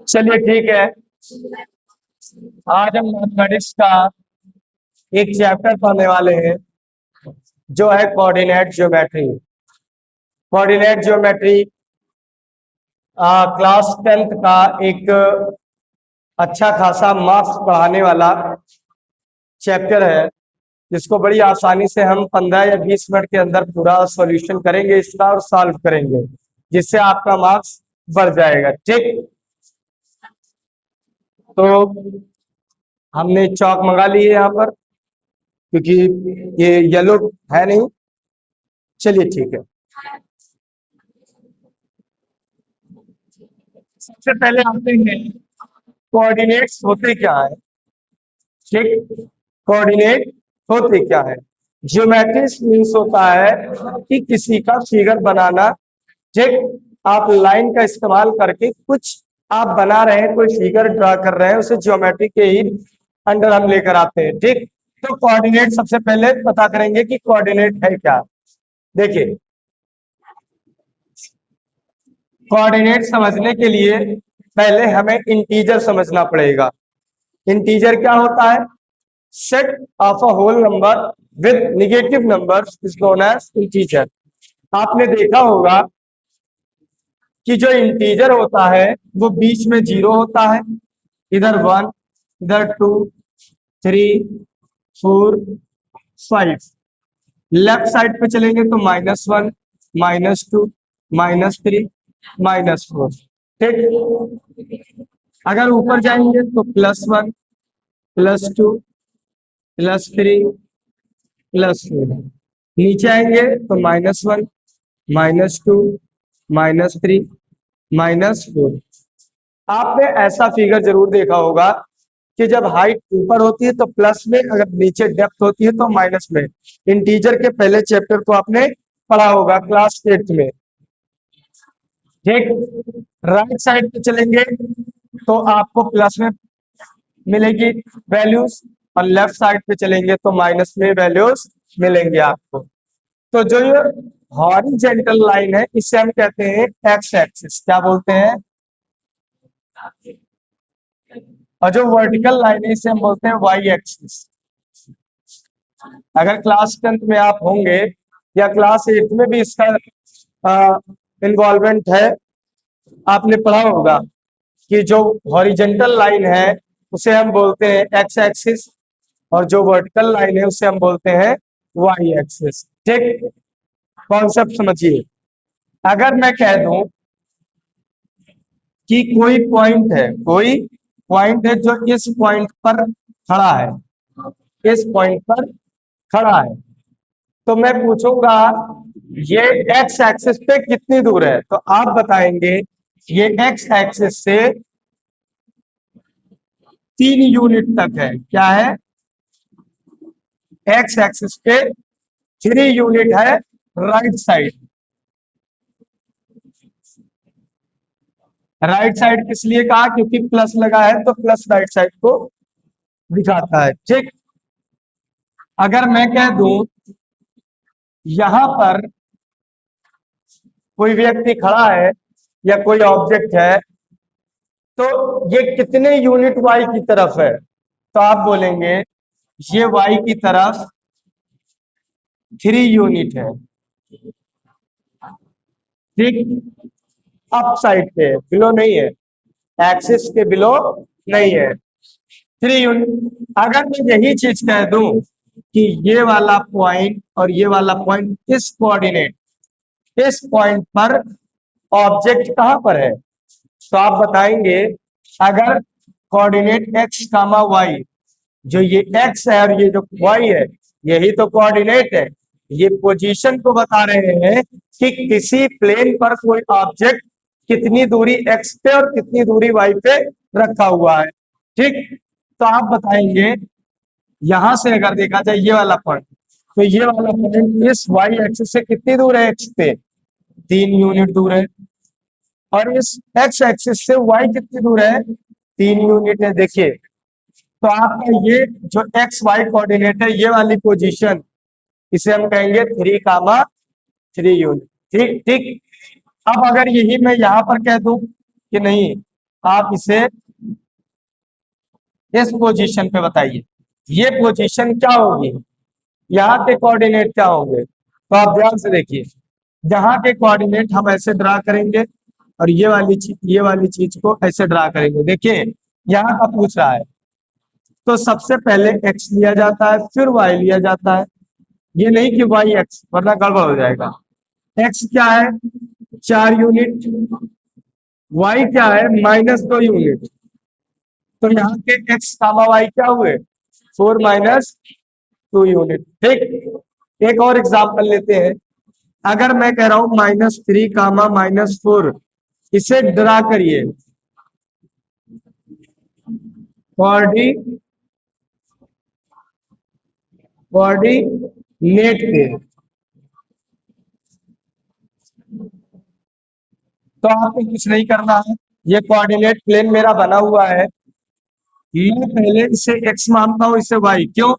चलिए ठीक है। आज हम मैथमेटिक्स का एक चैप्टर पढ़ने वाले हैं जो है coordinate geometry. Coordinate geometry class 10th का एक अच्छा खासा मार्क्स पढ़ाने वाला चैप्टर है, जिसको बड़ी आसानी से हम 15 या 20 मिनट के अंदर पूरा सॉल्यूशन करेंगे इसका और सॉल्व करेंगे, जिससे आपका मार्क्स बढ़ जाएगा। ठीक, तो हमने चौक मंगा लिए यहाँ पर, क्योंकि ये येलो है नहीं। चलिए ठीक है। सबसे पहले आते हैं कोऑर्डिनेट्स होते क्या है। ठीक, कोऑर्डिनेट होते क्या है। ज्योमेट्रिक्स मीन्स होता है कि किसी का फिगर बनाना। ठीक, आप लाइन का इस्तेमाल करके कुछ आप बना रहे हैं, कोई फिगर ड्रा कर रहे हैं, उसे ज्योमेट्री के ही अंडर हम लेकर आते हैं। ठीक, तो कोऑर्डिनेट सबसे पहले पता करेंगे कि कोऑर्डिनेट है क्या। देखिए, कोऑर्डिनेट समझने के लिए पहले हमें इंटीजर समझना पड़ेगा। इंटीजर क्या होता है? Set of a whole number with negative numbers is known as integer. आपने देखा होगा कि जो इंटीजर होता है वो बीच में जीरो होता है, इधर 1, इधर 2, 3, 4, 5। लेफ्ट साइड पे चलेंगे तो -1, -2, -3, -4। ठीक, अगर ऊपर जाएंगे तो +1, +2, +3, +4। नीचे आएंगे तो -1, -2, -3, -4। आपने ऐसा फिगर जरूर देखा होगा कि जब हाइट ऊपर होती है तो प्लस में, अगर नीचे डेप्थ होती है तो माइनस में। इंटीजर के पहले चैप्टर को आपने पढ़ा होगा क्लास 8th में। ठीक, राइट साइड पे चलेंगे तो आपको प्लस में मिलेगी वैल्यूज, और लेफ्ट साइड पे चलेंगे तो माइनस में वैल्यूज मिलेंगे आपको। तो जो ये हॉरिजेंटल लाइन है इसे हम कहते हैं एक्स एक्सिस। क्या बोलते हैं? और जो वर्टिकल लाइन है इसे हम बोलते हैं वाई एक्सिस। अगर क्लास 10th में आप होंगे या क्लास 8th में भी इसका इन्वॉल्वमेंट है, आपने पढ़ा होगा कि जो हॉरिजेंटल लाइन है उसे हम बोलते हैं एक्स एक्सिस, और जो वर्टिकल लाइन है उसे हम बोलते हैं वाई एक्सिस। ठीक, कॉन्सेप्ट समझिए। अगर मैं कह दूं कि कोई पॉइंट है जो इस पॉइंट पर खड़ा है, इस पॉइंट पर खड़ा है, तो मैं पूछूंगा ये एक्स एक्सिस पे कितनी दूर है, तो आप बताएंगे ये एक्स एक्सिस से 3 यूनिट तक है। क्या है? एक्स एक्सिस पे 3 यूनिट है राइट साइड। राइट साइड किस लिए कहा? क्योंकि प्लस लगा है तो प्लस राइट साइड को दिखाता है। ठीक, अगर मैं कह दूं यहां पर कोई व्यक्ति खड़ा है या कोई ऑब्जेक्ट है, तो ये कितने यूनिट वाई की तरफ है, तो आप बोलेंगे ये वाई की तरफ 3 यूनिट है। ठीक, अप साइड पे, बिलो नहीं है, एक्सिस के बिलो नहीं है, 3 यूनिट। अगर मैं यही चीज कह दूं कि ये वाला पॉइंट और ये वाला पॉइंट इस कोऑर्डिनेट, इस पॉइंट पर ऑब्जेक्ट कहां पर है, तो आप बताएंगे अगर कोऑर्डिनेट एक्स कामा वाई, जो ये एक्स है और ये जो वाई है, यही तो कोऑर्डिनेट है। ये पोजीशन को बता रहे हैं कि किसी प्लेन पर कोई ऑब्जेक्ट कितनी दूरी एक्स पे और कितनी दूरी वाई पे रखा हुआ है। ठीक, तो आप बताएंगे यहां से अगर देखा जाए ये वाला पॉइंट, तो ये वाला पॉइंट इस वाई एक्सिस से कितनी दूर है एक्स पे? 3 यूनिट दूर है। और इस एक्स एक्सिस से वाई कितनी दूर है? 3 यूनिट है। देखिए, तो आपका ये जो एक्स वाई कोऑर्डिनेट है, ये वाली पोजीशन, इसे हम कहेंगे 3, 3 यूनिट। ठीक ठीक, अब अगर यही मैं यहाँ पर कह दूं कि नहीं, आप इसे इस पोजीशन पे बताइए, ये पोजीशन क्या होगी, यहाँ के कोऑर्डिनेट क्या होंगे, तो आप ध्यान से देखिए, यहाँ के कोऑर्डिनेट हम ऐसे ड्रा करेंगे और ये वाली चीज को ऐसे ड्रा करेंगे। देखिए यहाँ का पूछ रहा है, तो सबसे पहले x लिया जाता है, फिर y लिया जाता है, ये नहीं कि y x, वरना गड़बड़ हो जाएगा। x क्या है, 4 यूनिट, y क्या है, -2 यूनिट, तो यहाँ के x कामा y क्या हुए, 4 - 2 यूनिट। ठीक, एक और एग्जाम्पल लेते हैं। अगर मैं कह रहा हूं -3 कामा -4, इसे ड्रा करिए कोऑर्डिनेट पे, तो आपको कुछ नहीं करना है, ये कोऑर्डिनेट प्लेन मेरा बना हुआ है, मैं पहले इसे x मानता हूं, इसे y, क्यों,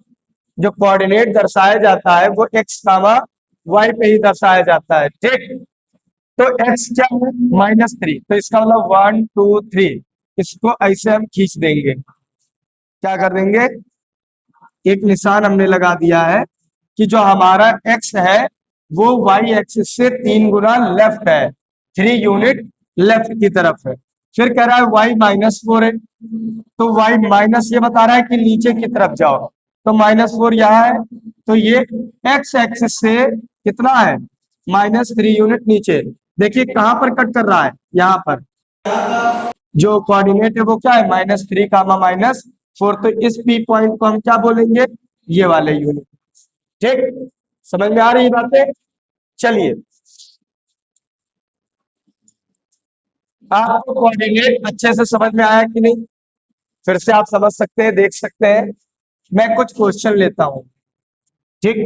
जो कोऑर्डिनेट दर्शाया जाता है वो x कामा y पे ही दर्शाया जाता है। ठीक, तो x क्या है, -3, तो इसका मतलब 1 2 3, इसको ऐसे हम खींच देंगे, क्या कर देंगे, एक निशान हमने लगा दिया है कि जो हमारा x है वो y एक्सिस से 3 गुना लेफ्ट है, 3 यूनिट लेफ्ट की तरफ है। फिर कह रहा है y -4 है, तो y माइनस ये बता रहा है कि नीचे की तरफ जाओ, तो -4 यहाँ है, तो ये x एक्सिस से कितना है, -3 यूनिट नीचे। देखिए कहां पर कट कर रहा है, यहाँ पर जो कोऑर्डिनेट है वो क्या है, -3 कामा -4, तो इस पी पॉइंट को हम क्या बोलेंगे, ये वाले यूनिट। ठीक, समझ में आ रही बातें। चलिए, आपको कोऑर्डिनेट अच्छे से समझ में आया कि नहीं, फिर से आप समझ सकते हैं, देख सकते हैं। मैं कुछ क्वेश्चन लेता हूं। ठीक,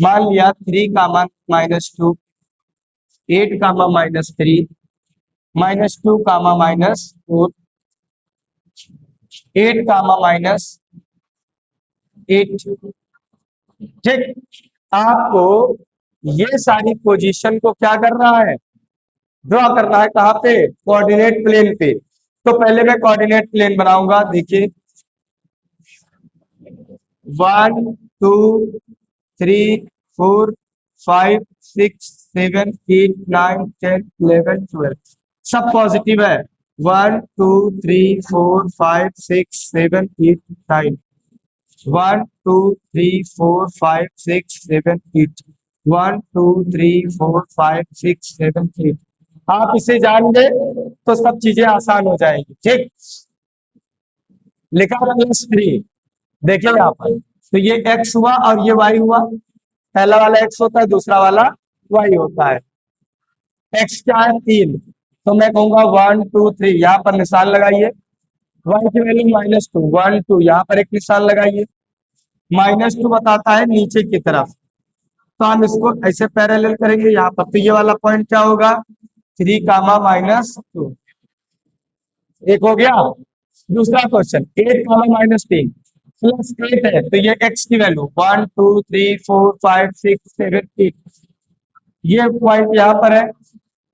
मान लिया 3 कामा -2, 8 कामा -3, -2 कामा -4, 8 कामा -8। ठीक, आपको ये सारी पोजीशन को क्या करना है, ड्रॉ करना है, कहाँ पे, कोऑर्डिनेट प्लेन पे। तो पहले मैं कोऑर्डिनेट प्लेन बनाऊंगा, देखिए 1 2 3 4 5 6 7 8 9 10 11 12, सब पॉजिटिव है, 1 2 3 4 5 6 7 8 9, 1 2 3 4 5 6 7 8, 1 2 3 4 5 6 7 8। आप इसे जान गए तो सब चीजें आसान हो जाएंगी। ठीक, लिखा +3, देखिए यहाँ पर, तो ये x हुआ और ये y हुआ, पहला वाला x होता है, दूसरा वाला y होता है। x क्या है, 3, तो मैं कहूंगा 1 2 3, यहाँ पर निशान लगाइए, y की वैल्यू -2, 1 2, यहाँ पर एक निशान लगाइए, -2 बताता है नीचे की तरफ, तो हम इसको ऐसे पैरेलल करेंगे यहाँ पर, तो ये वाला पॉइंट क्या होगा, 3 कामा -2, एक हो गया। दूसरा क्वेश्चन, 8 कामा -3 +8 है, तो ये x की वैल्यू 1 2 3 4 5 6 7 8, ये पॉइंट यहाँ पर है,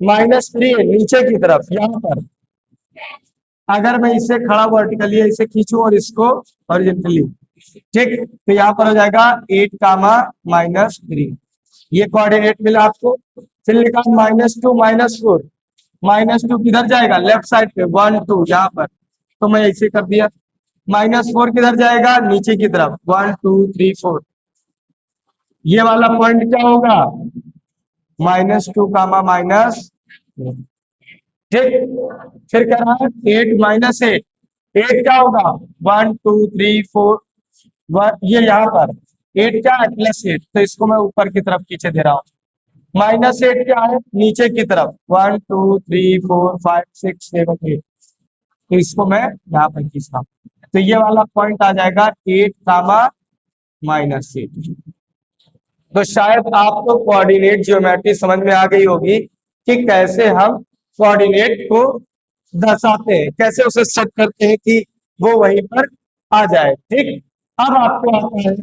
-3 है नीचे की तरफ यहाँ पर। अगर मैं इसे खड़ा वर्टिकली इसे खींचूं और इसको हॉरिजॉन्टली, ठीक, तो यहाँ पर हो जाएगा 8 कामा -3, ये कोऑर्डिनेट मिला आपको। फिर लिखा -2 -4, -2 किधर जाएगा, लेफ्ट साइड पे, 1 2 यहाँ पर, तो मैं ऐसे कर दिया। -4 किधर जाएगा, नीचे की तरफ, 1 2 3 4, ये वाला पॉइंट क्या होगा, -2 कामा माइनस। ठीक, फिर कह रहा है 8 - 8, 8 क्या होगा, 1 2 3 4, ये यहाँ पर 8 क्या है, +8, तो इसको मैं ऊपर की तरफ खींचे दे रहा हूँ। -8 क्या है, नीचे की तरफ, 1 2 3 4 5 6 7 8, तो इसको मैं यहाँ पर खींच रहा हूँ, तो ये वाला पॉइंट आ जाएगा 8 कामा -8। तो शायद आपको कोऑर्डिनेट ज्योमेट्री समझ में आ गई होगी कि कैसे हम कोऑर्डिनेट को दर्शाते हैं, कैसे उसे सेट करते हैं कि वो वहीं पर आ जाए। ठीक, अब आपको आता है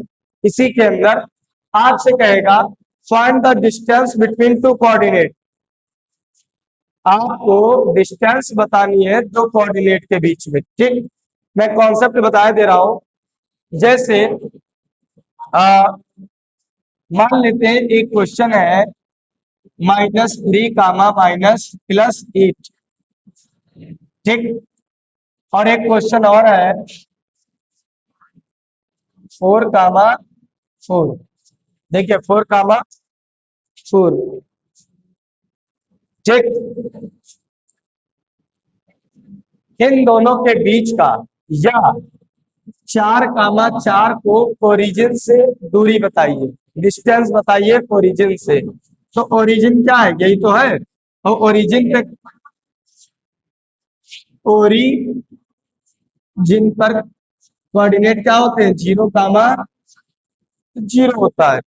इसी के अंदर, आपसे कहेगा find the distance between two coordinate. आपको डिस्टेंस बतानी है दो कोऑर्डिनेट के बीच में। ठीक, मैं कॉन्सेप्ट बताया दे रहा हूं। जैसे मान लेते हैं एक क्वेश्चन है -3 माइनस +8। ठीक, और एक क्वेश्चन और है 4, 4। देखिए 4, 4। ठीक, इन दोनों के बीच का या 4, 4 को ओरिजिन से दूरी बताइए, डिस्टेंस बताइए ओरिजिन से। तो ओरिजिन क्या है, यही तो है। और ओरिजिन पे, ओरिजिन पर कोऑर्डिनेट क्या होते हैं, 0, 0 होता है।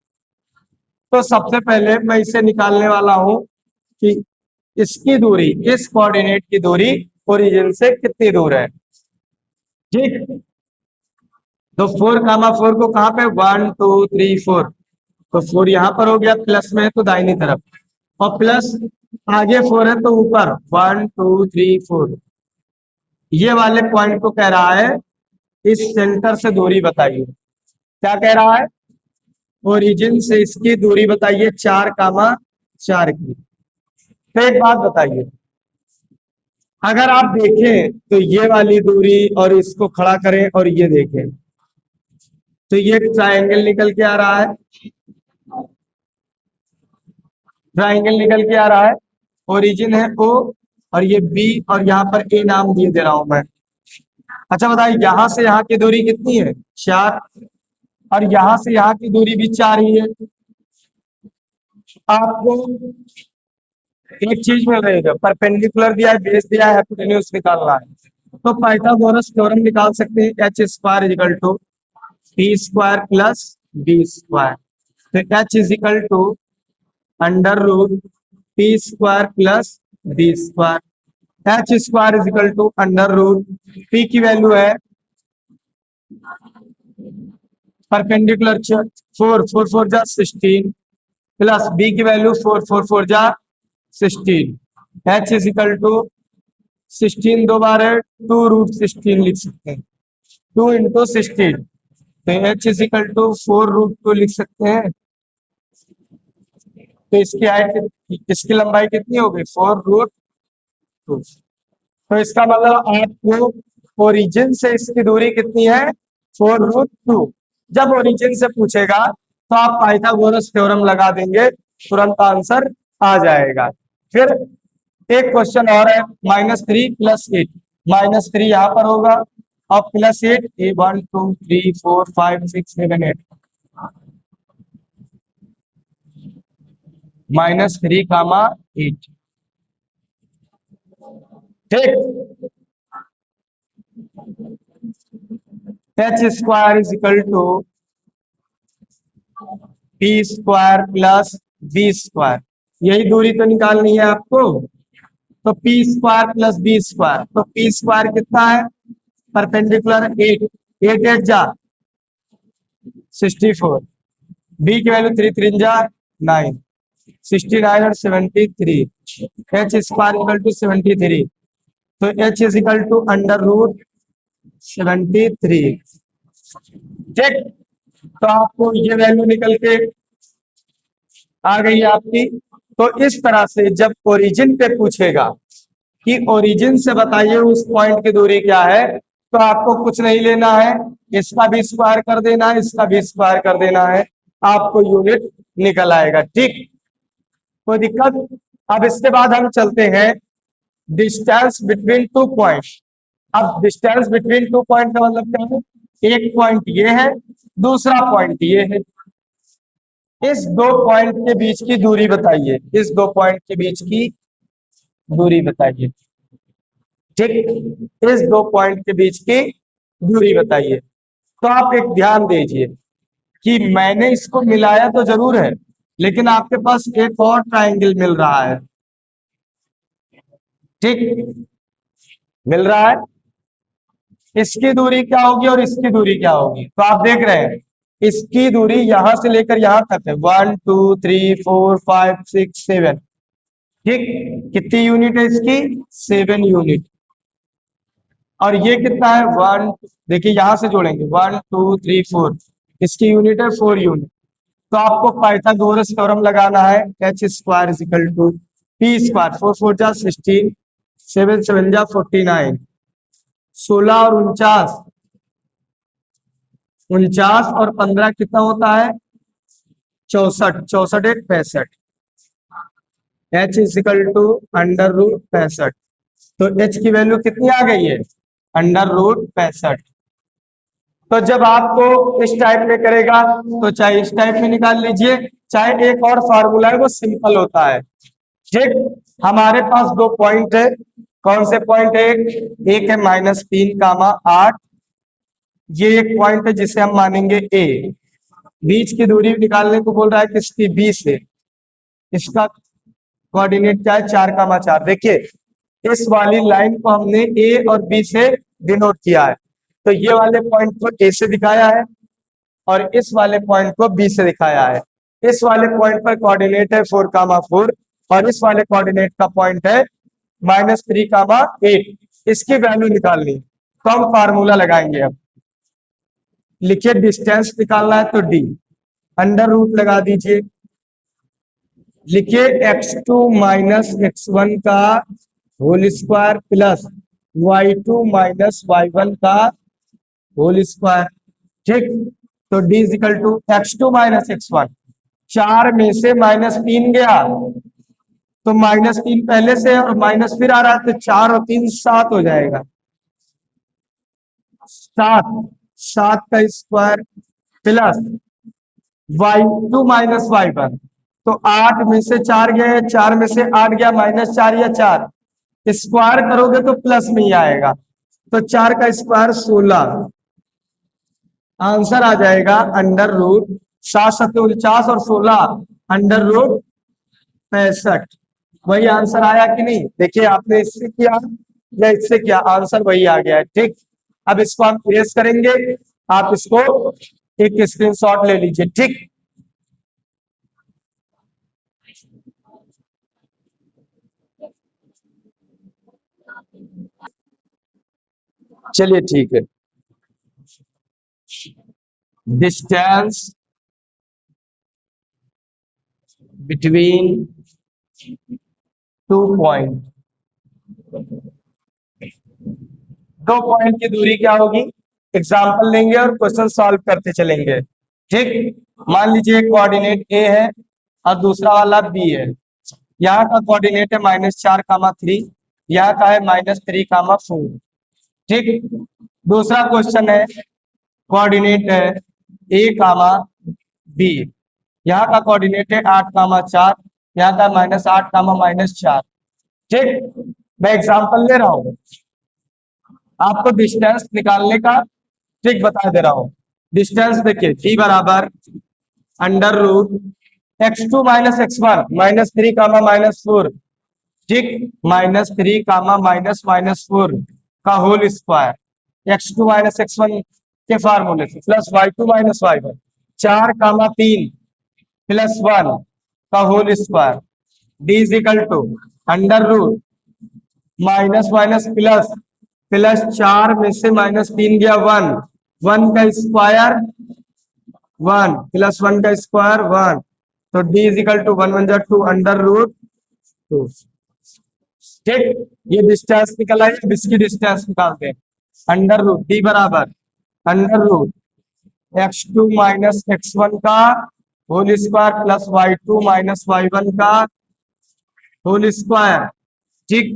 तो सबसे पहले मैं इसे निकालने वाला हूं कि इसकी दूरी, इस कोऑर्डिनेट की दूरी ओरिजिन से कितनी दूर है। ठीक, तो 4, 4 को कहां पे, 1, 2, 3, 4। तो 4 यहां पर हो गया, प्लस में है तो दाहिनी तरफ, और प्लस आगे 4 है तो ऊपर 1, 2, 3, 4। ये वाले पॉइंट को कह रहा है इस सेंटर से दूरी बताइए। क्या कह रहा है, ओरिजिन से इसकी दूरी बताइए 4, 4 की। तो एक बात बताइए, अगर आप देखें तो ये वाली दूरी और इसको खड़ा करें और ये देखें तो ये ट्रायंगल निकल के आ रहा है, ट्राइंगल निकल के आ रहा है। ओरिजिन है O और ये B और यहाँ पर A नाम दिए दे रहा हूं मैं। अच्छा बताइए, यहां से यहाँ की दूरी कितनी है, 4, और यहां से यहाँ की दूरी भी 4 ही है। आपको एक चीज मिल रही है, परपेंडिकुलर दिया है, बेस दिया है, हाइपोटेन्यूज निकालना है। तो पाइथागोरस थ्योरम निकाल सकते हैं, h² = p² + b²। तो h √p² + b²। h² = p की वैल्यू है परपेंडिकुलर 4, 4, 4 = 16 प्लस b की वैल्यू 4, 4, 4 = 16। h = 16 दो बार है, 2√16 लिख सकते हैं, 2 × 16। तो h = 4√2 लिख सकते हैं। तो इसकी हाइट, इसकी लंबाई कितनी होगी, 4√2। तो इसका मतलब आपको ओरिजिन से इसकी दूरी कितनी है, 4√2। जब ओरिजिन से पूछेगा तो आप पाइथागोरस थ्योरम लगा देंगे, तुरंत आंसर आ जाएगा। फिर एक क्वेश्चन और है, -3 + 8। -3 यहाँ पर होगा और +8, 1, 2, 3, 4, 5, 6, 7, 8। -3, 8। ठीक, h² = p² + b²। यही दूरी तो निकालनी है आपको। तो p² + b², तो p² कितना है, परपेंडिकुलर 8, 8, 8 जा 64, b की वैल्यू 3, 3 जा 9, 69 और 73, h² = 73। तो h = √73। ठीक, तो आपको ये वैल्यू निकल के आ गई आपकी। तो इस तरह से जब ओरिजिन पे पूछेगा कि ओरिजिन से बताइए उस पॉइंट की दूरी क्या है, तो आपको कुछ नहीं लेना है, इसका भी स्क्वायर कर देना है, इसका भी स्क्वायर कर देना है, आपको यूनिट निकल आएगा। ठीक, कोई दिक्कत। अब इसके बाद हम चलते हैं डिस्टेंस बिटवीन टू पॉइंट। अब डिस्टेंस बिटवीन टू पॉइंट का मतलब क्या है, एक पॉइंट ये है, दूसरा पॉइंट ये है, इस दो पॉइंट के बीच की दूरी बताइए, इस दो पॉइंट के बीच की दूरी बताइए। ठीक, इस दो पॉइंट के बीच की दूरी बताइए। तो आप एक ध्यान दीजिए कि मैंने इसको मिलाया तो जरूर है, लेकिन आपके पास एक और ट्रायंगल मिल रहा है। ठीक, मिल रहा है, इसकी दूरी क्या होगी और इसकी दूरी क्या होगी, तो आप देख रहे हैं इसकी दूरी यहां से लेकर यहां तक है, 1, 2, 3, 4, 5, 6, 7। ठीक, कितनी यूनिट है इसकी? 7 यूनिट। और ये कितना है? 1, देखिए यहां से जोड़ेंगे, 1 2 3 4, इसकी यूनिट है 4 यूनिट। तो आपको पाइथागोरस थ्योरम लगाना है, H square equal to P square, 4 4 जा 16, 7 7 जा 49, 16 और 49, 49 और 15 कितना होता है? 64, 64 एक 65, H equal to under root 65। तो एच की वैल्यू कितनी आ गई है? Under root 65। तो जब आपको इस टाइप में करेगा तो चाहे इस टाइप में निकाल लीजिए, चाहे एक और फार्मूला है वो सिंपल होता है। ठीक, हमारे पास दो पॉइंट है। कौन से पॉइंट है? एक है -3, 8, ये एक पॉइंट है जिसे हम मानेंगे ए। बीच की दूरी निकालने को बोल रहा है किसकी? बी से। इसका कोऑर्डिनेट क्या है? 4, 4। देखिए इस वाली लाइन को हमने ए और बी से डिनोट किया है, तो ये वाले पॉइंट को ए से दिखाया है और इस वाले पॉइंट को बी से दिखाया है। इस वाले पॉइंट पर कोऑर्डिनेट है 4, 4 और इस वाले कोऑर्डिनेट का पॉइंट है -3, 8। इसकी वैल्यू निकालनी है, तो हम फार्मूला लगाएंगे। अब लिखिए, डिस्टेंस निकालना है तो डी, अंडर रूट लगा दीजिए। लिखिए x2 माइनस x1 का whole square plus y2 minus y1 का होल स्क्वायर। ठीक, तो d is equal to x2 minus x1, 4 में से -3 गया तो -3 पहले से और माइनस फिर आ रहा है, तो 4 और 3 7 हो जाएगा। 7, 7 का square plus y2 minus y1, तो 8 में से 4 गए, 4 में से 8 गया, -4 या 4, स्क्वायर करोगे तो प्लस में ही आएगा, तो 4 का स्क्वायर 16। आंसर आ जाएगा अंडर रूट 7 7 49 और 16 अंडर रूट 65। वही आंसर आया कि नहीं? देखिए आपने इससे किया या इससे किया, आंसर वही आ गया है। ठीक, अब इसको हम ट्रेस करेंगे, आप इसको एक स्क्रीनशॉट ले लीजिए। ठीक, चलिए ठीक है। डिस्टेंस बिटवीन 2 पॉइंट, 2 पॉइंट की दूरी क्या होगी? एग्जाम्पल लेंगे और क्वेश्चन सॉल्व करते चलेंगे। ठीक, मान लीजिए कोऑर्डिनेट ए है और दूसरा वाला बी है। यहाँ का कोऑर्डिनेट है -4, 3, यहाँ का है -3, 4। ठीक, दूसरा क्वेश्चन है, कोऑर्डिनेट है ए कामा बी, यहाँ का कोऑर्डिनेट है 8, 4, यहाँ का -8, -4। ठीक, मैं एग्जाम्पल ले रहा हूँ, आपको डिस्टेंस निकालने का ट्रिक बता दे रहा हूँ। डिस्टेंस देखिए, डी बराबर under root x2 minus x1, -3, -4। ठीक, -3, -4 का whole square, x2 minus x1 के फार्मूले से, प्लस y2 माइनस y1, 4, 3 +1 का whole square, D is equal to under root minus minus plus, plus 4 में से -3 गया 1, 1 का स्क्वायर 1 प्लस 1 का स्क्वायर 1, तो डी इज इक्वल टू 1 1 जा 2 अंडर रूट 2। ठीक, ये डिस्टेंस निकल आई। अब इसकी डिस्टेंस निकालते हैं। अंडर रूट डी बराबर under root x2 minus x1 का whole square plus y2 minus y1 का होल स्क्वायर। ठीक,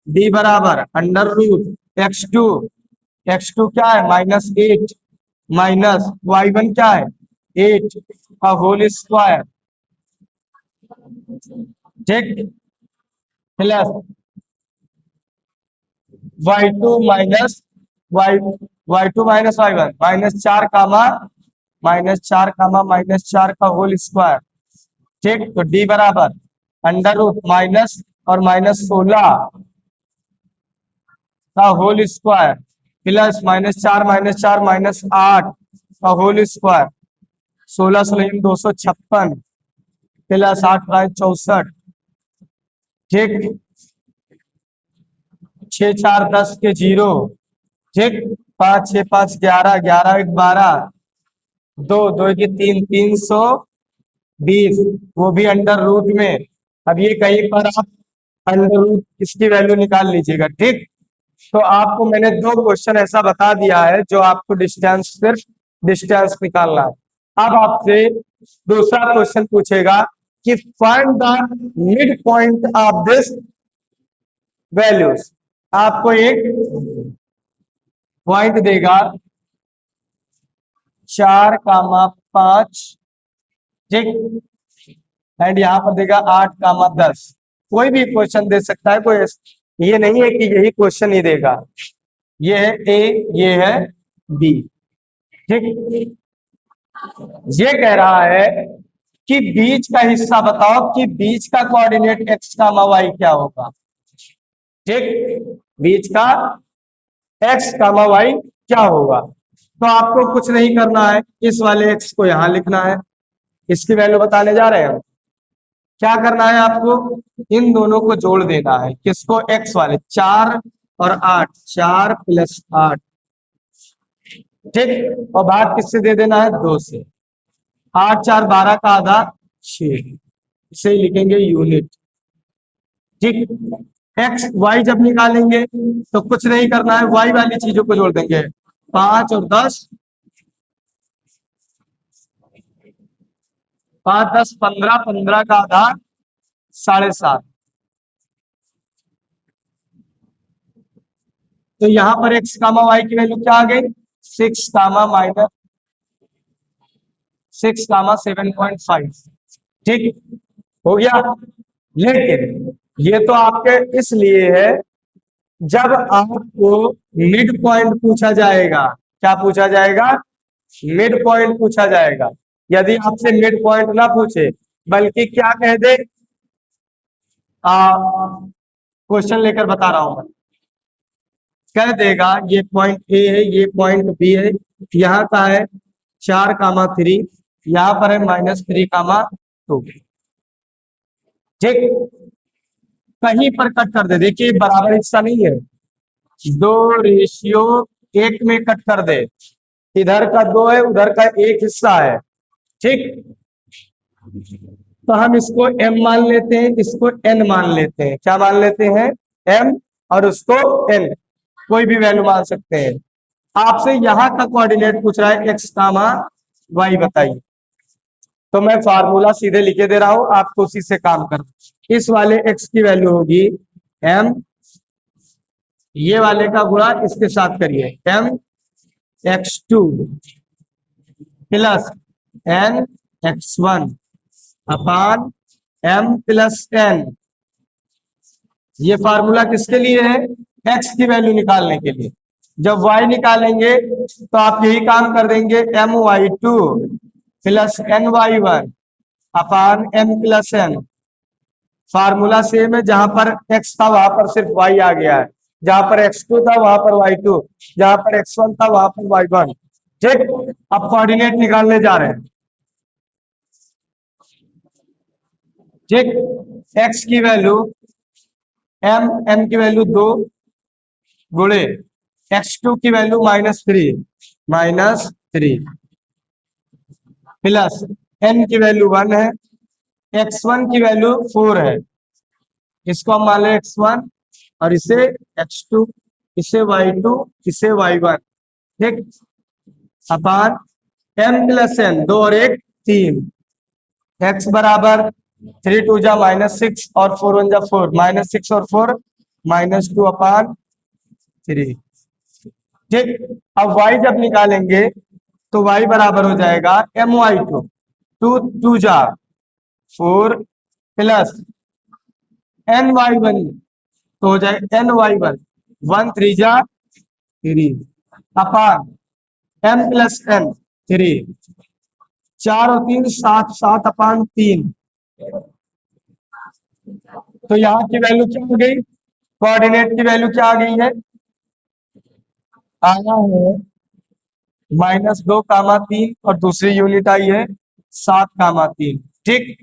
डी बराबर अंडर रूट x2 क्या है? -8 माइनस y1 क्या है? 8 का होल स्क्वायर। ठीक, plus y2 minus y y2 minus y1, -4, का होल स्क्वायर। ठीक, तो डी बराबर अंडर रूट माइनस और -16 का होल स्क्वायर प्लस -4, -8 का होल स्क्वायर, 16 16 256 प्लस 8 64 ठीक, 6 4 10 के 0, ठीक, 5 6 5 11, 11 1 12, 2 2 की 3, 320, वो भी अंडर रूट में। अब ये कहीं पर आप अंडर रूट इसकी वैल्यू निकाल लीजिएगा। ठीक, तो आपको मैंने दो क्वेश्चन ऐसा बता दिया है जो आपको डिस्टेंस, सिर्फ डिस्टेंस निकालना है। अब आपसे दूसरा क्वेश्चन पूछेगा कि find the mid point of this values. आपको एक पॉइंट देगा 4, 5, ठीक, एंड यहाँ पर देगा 8, 10। कोई भी क्वेश्चन दे सकता है, कोई ये नहीं है कि यही क्वेश्चन ही देगा। ये है ए, ये है बी, ठीक। ये कह रहा है कि बीच का हिस्सा बताओ कि बीच का कोऑर्डिनेट एक्स कामा वाई क्या होगा। ठीक, बीच का एक्स कामा वाई क्या होगा। तो आपको कुछ नहीं करना है, इस वाले एक्स को यहां लिखना है, इसकी वैल्यू बताने जा रहे हैं हम। क्या करना है आपको, इन दोनों को जोड़ देना है, किसको, एक्स वाले, 4 और 8, 4 + 8, ठीक, और भाग किससे दे देना है, 2 से। 8 4 12 का आधा 6, इसे लिखेंगे यूनिट। ठीक, एक्स वाई जब निकालेंगे तो कुछ नहीं करना है, वाई वाली चीजों को जोड़ देंगे, 5 और 10, 5 10 15, 15 का आधा 7.5। तो यहाँ पर एक्स कामा वाई की वैल्यू क्या आ गई, 6 कामा माइनस 6 कामा 7.5। ठीक, हो गया। लेकिन ये तो आपके इसलिए है, जब आपको मिड पॉइंट पूछा जाएगा, क्या पूछा जाएगा, मिड पॉइंट पूछा जाएगा। यदि आपसे मिड पॉइंट ना पूछे, बल्कि क्या कह दे, क्वेश्चन लेकर बता रहा हूं मैं, कह देगा ये पॉइंट ए है, ये पॉइंट बी है, यहाँ का है 4, 3, यहाँ पर है -3, 2। ठीक, कहीं पर कट कर दे, देखिए बराबर हिस्सा नहीं है, 2:1 में कट कर दे, इधर का 2 है, उधर का 1 हिस्सा है। ठीक, तो हम इसको m मान लेते हैं, इसको n मान लेते हैं। क्या मान लेते हैं, m, और उसको n, कोई भी वैल्यू मान सकते हैं। आपसे यहाँ का कोऑर्डिनेट पूछ रहा है x कामा y, बताइए। तो मैं फार्मूला सीधे लिखे दे रहा हूं, आपको उसी से काम करना। इस वाले x की वैल्यू होगी m, ये वाले का गुणा इसके साथ करिए, m x2 plus n x1 अपान m प्लस n। ये फार्मूला किसके लिए है, x की वैल्यू निकालने के लिए। जब y निकालेंगे तो आप यही काम कर देंगे, my2 प्लस ny1 अपान m plus n। Formula same है, जहां पर x था वहां पर सिर्फ y आ गया है, जहां पर x2 था वहां पर y2, जहां पर x1 था वहां पर y1। ठीक, अब कोऑर्डिनेट निकालने जा रहे हैं। ठीक, x की वैल्यू m की वैल्यू 2 गुणे x2 की वैल्यू -3 प्लस n की वैल्यू 1 है, x1 की वैल्यू 4 है, इसको हम मान लें x1, और इसे x2, इसे y2, इसे y1। ठीक, अपान m प्लस n, 2 और 1 3, x बराबर 3 2 जा -6 और 4 1 जा 4, -6 और 4 -2 अपान 3। ठीक, अब y जब निकालेंगे तो y बराबर हो जाएगा my2, 2 2 जा 4 प्लस ny1, तो हो जाएगा ny1, 1 3 जा 3 अपान m प्लस n 3, 4 और 3 7, 7 अपान 3। तो यहाँ की वैल्यू क्या हो गई, कोऑर्डिनेट की वैल्यू क्या आ गई है, आया है -2, 3, और दूसरी यूनिट आई है 7, 3। ठीक,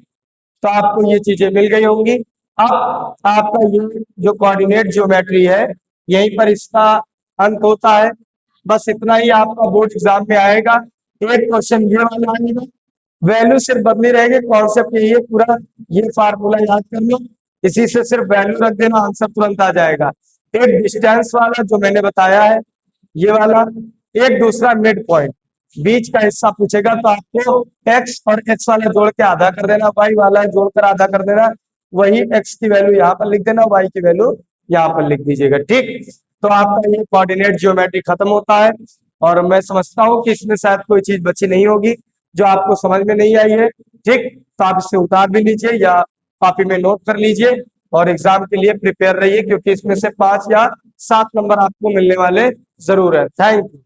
तो आपको ये चीजें मिल गई होंगी। अब आपका ये जो कोऑर्डिनेट ज्योमेट्री है यहीं पर इसका अंत होता है। बस इतना ही आपका बोर्ड एग्जाम में आएगा। एक क्वेश्चन ये वाला आएगा, वैल्यू सिर्फ बदली रहेगी, कॉन्सेप्ट यही है पूरा। ये फार्मूला याद कर लो, इसी से सिर्फ वैल्यू रख देना, आंसर तुरंत आ जाएगा। एक डिस्टेंस वाला जो मैंने बताया है ये वाला, एक दूसरा मिड पॉइंट, बीच का हिस्सा पूछेगा तो आपको एक्स और एक्स वाला जोड़ के आधा कर देना, वाई वाला जोड़कर आधा कर देना, वही एक्स की वैल्यू यहाँ पर लिख देना, वाई की वैल्यू यहाँ पर लिख दीजिएगा। ठीक, तो आपका ये कोऑर्डिनेट ज्योमेट्री खत्म होता है। और मैं समझता हूँ कि इसमें शायद कोई चीज बची नहीं होगी जो आपको समझ में नहीं आई है। ठीक, तो आप इसे उतार भी लीजिए या कॉपी में नोट कर लीजिए और एग्जाम के लिए प्रिपेयर रहिए, क्योंकि इसमें से 5 या 7 नंबर आपको मिलने वाले जरूर है। Thank you.